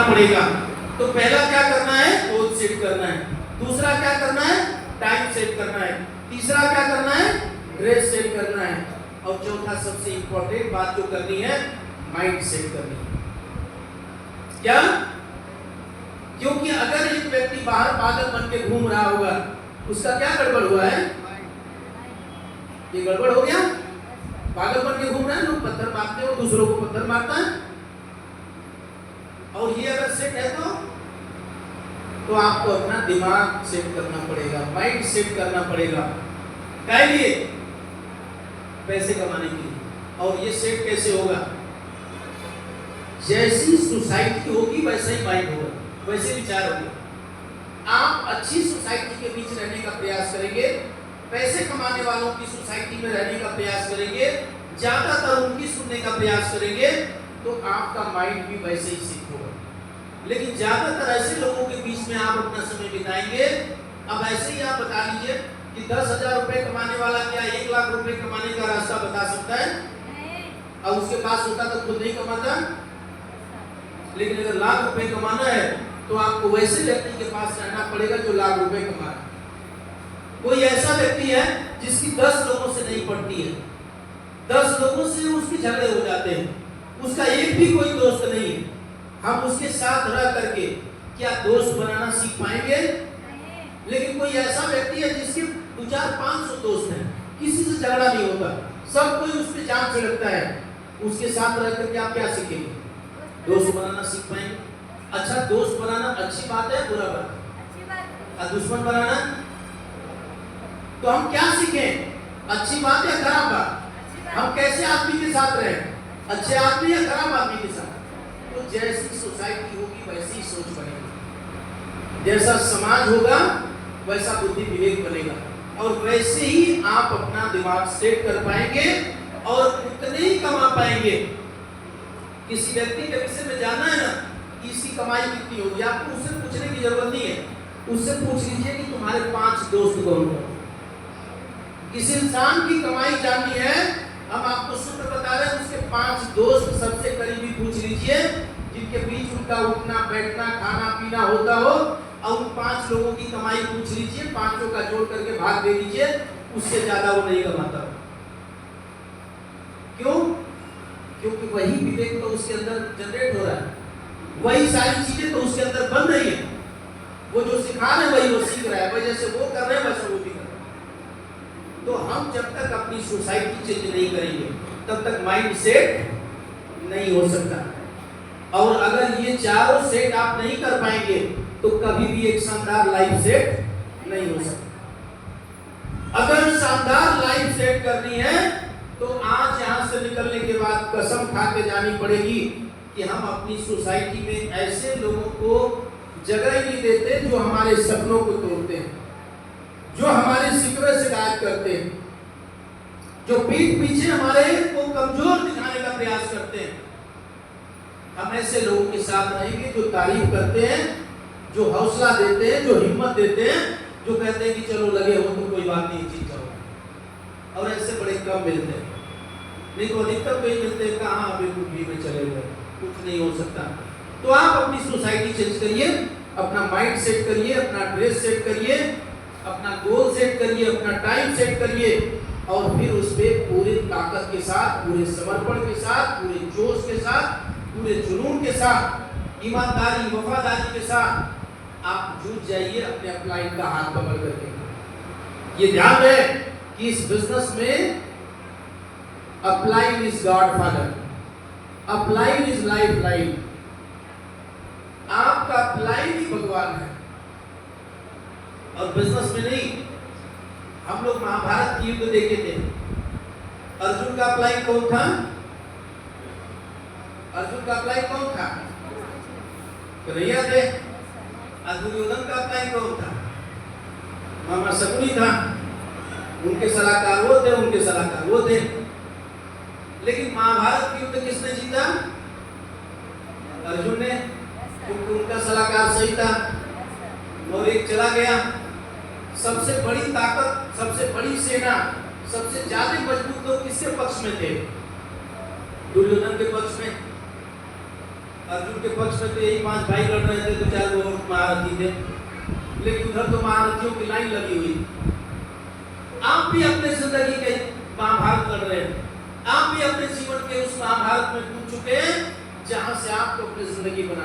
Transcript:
पड़ेगा। तो पहला क्या करना है, गोल सेट करना है। दूसरा क्या करना है, टाइम सेट करना है। तीसरा क्या करना है, ड्रेस सेट करना है। और चौथा सबसे इंपॉर्टेंट बात जो करनी है, माइंड सेट करनी है। क्या? क्योंकि अगर एक व्यक्ति बाहर पागल बन के घूम रहा होगा, उसका क्या गड़बड़ हुआ है? ये गड़बड़ हो गया। पागल बन के घूम रहा है, लोग पत्थर मारते हो, दूसरों को पत्थर मारता है। और ये अगर सेट है तो आपको अपना दिमाग सेट करना पड़ेगा, माइंड सेट करना पड़ेगा। क्या लिए? पैसे कमाने के लिए। और ये सेट कैसे होगा? जैसी सोसाइटी होगी वैसा ही माइंड होगा, वैसे विचार होंगे। आप अच्छी सोसाइटी के बीच रहने का प्रयास करेंगे, पैसे कमाने वालों की सोसाइटी में रहने का प्रयास करेंगे, ज्यादातर उनकी सुनने का प्रयास करेंगे, तो आपका माइंड भी वैसे ही सेट होगा। लेकिन ज्यादातर ऐसे लोगों के बीच में आप अपना समय बिताएंगे। अब ऐसे ही आप बता लीजिए कि 10,000 रुपए कमाने वाला क्या 1 लाख रुपए कमाने का रास्ता बता सकता है? और उसके पास होता तो खुद नहीं कमाता। लेकिन अगर लाख रुपए कमाना है तो आपको वैसे व्यक्ति के पास रहना पड़ेगा जो लाख रुपए कमा रहा है। कोई ऐसा व्यक्ति है जिसकी 10 लोगों से नहीं पड़ती है, 10 लोगों से उसके झगड़े हो जाते हैं, उसका एक भी कोई दोस्त नहीं है। हम उसके साथ रह करके क्या दोस्त बनाना सीख पाएंगे? लेकिन कोई ऐसा व्यक्ति है जिसके 2-4-500 दोस्त हैं, किसी से झगड़ा नहीं होता, सब कोई उस पे जान छिड़कता है, उसके साथ रह करके आप क्या सीखेंगे? दोस्त बनाना सीख पाएंगे। अच्छा, दोस्त बनाना अच्छी बात है, बुरा बात है? और दुश्मन बनाना, तो हम क्या सीखें? अच्छी बात या खराब बात? हम कैसे आदमी के साथ रहें, अच्छे आदमी या खराब आदमी के साथ? तो जैसी सोसाइटी होगी वैसी ही सोच बनेगी, जैसा समाज होगा वैसा बुद्धि विवेक बनेगा, और वैसे ही आप अपना दिमाग सेट कर पाएंगे और उतने ही कमा पाएंगे। किसी व्यक्ति के विषय में जानना है ना कि इसकी कमाई कितनी होगी, आपको उससे पूछने की जरूरत नहीं है। उससे पूछ लीजिए कि तुम्हारे 5 दोस्त कौन कौन। किसी इंसान की कमाई जाननी है, हम आपको सूत्र बता रहे हैं, उसके 5 दोस्त सबसे करीबी पूछ लीजिए, जिनके बीच उनका उठना बैठना खाना पीना होता हो, और उन 5 लोगों की कमाई पूछ लीजिए, 5 का जोड़ करके भाग दे दीजिए, उससे ज्यादा वो नहीं कमाता। क्यों? क्योंकि वही विवेक तो उसके अंदर जनरेट हो रहा है, वही सारी चीजें तो उसके अंदर बन रही है। वो जो सिखा रहे वही वो सीख रहा है, वही जैसे वो कर रहे हैं वैसे वो भी कर रहे हैं। तो हम जब तक अपनी सोसाइटी चेंज नहीं करेंगे तब तक माइंड सेट नहीं हो सकता। और अगर ये चारों सेट आप नहीं कर पाएंगे तो कभी भी एक शानदार लाइफ सेट नहीं हो सकता। अगर शानदार लाइफ सेट करनी है तो आज यहां से निकलने के बाद कसम खा के जानी पड़ेगी कि हम अपनी सोसाइटी में ऐसे लोगों को जगह ही नहीं देते जो हमारे सपनों को तोड़ते हैं, जो हमारे शिकवे शिकायत करते हैं, जो पीठ पीछे हमारे को कमजोर दिखाने का प्रयास करते हैं। हम ऐसे लोगों के साथ रहेंगे जो तारीफ करते हैं, जो हौसला देते हैं, जो हिम्मत देते हैं, जो कहते हैं कि चलो लगे हो तो कोई बात नहीं, चीज जाओ। और ऐसे बड़े कम मिलते हैं, नहीं तो अधिकतर कोई मिलते हैं कहाँ बिल्कुल भी में चले हुए, कुछ नहीं हो सकता। तो आप अपनी सोसाइटी चेंज करिए, अपना माइंड सेट करिए, अपना ड्रेस सेट करिए, अपना गोल सेट करिए, अपना टाइम सेट करिए, और फिर उस पर पूरी ताकत के साथ, पूरे समर्पण के साथ, पूरे जोश के साथ, पूरे जुनून के साथ, ईमानदारी वफादारी के साथ आप जुट जाइए अपने अपलाइन का हाथ पकड़ करके। ये ध्यान रहे कि इस बिजनेस में upline is God father, upline is life line. आपका अपलाइन ही भगवान है, और बिजनेस में नहीं। हम लोग महाभारत की युद्ध देखे थे, अर्जुन का अपलाइन कौन था? अर्जुन का अपलाइन कौन था? कन्हैया थे। दुर्योधन का अपलाइन कौन था? मामा शकुनी था। उनके सलाहकार वो थे, उनके सलाहकार वो थे। लेकिन महाभारत की युद्ध किसने जीता? अर्जुन ने, क्योंकि उनका सलाहकार सही था। और एक चला गया। सबसे बड़ी ताकत, सबसे बड़ी सेना, सबसे ज्यादा मजबूत लोग किसके पक्ष में थे? दुर्योधन के पक्ष में। अर्जुन के पक्ष में तो यही 5 भाई लड़ रहे थे, तो 4 वो महारथी थे, लेकिन उधर तो महारथियों की लाइन लगी हुई। आप भी अपने जिंदगी के महाभारत लड़ रहे हैं, आप भी अपने जीवन के उस महाभारत में कूद चुके हैं जहां से आपको अपनी जिंदगी बना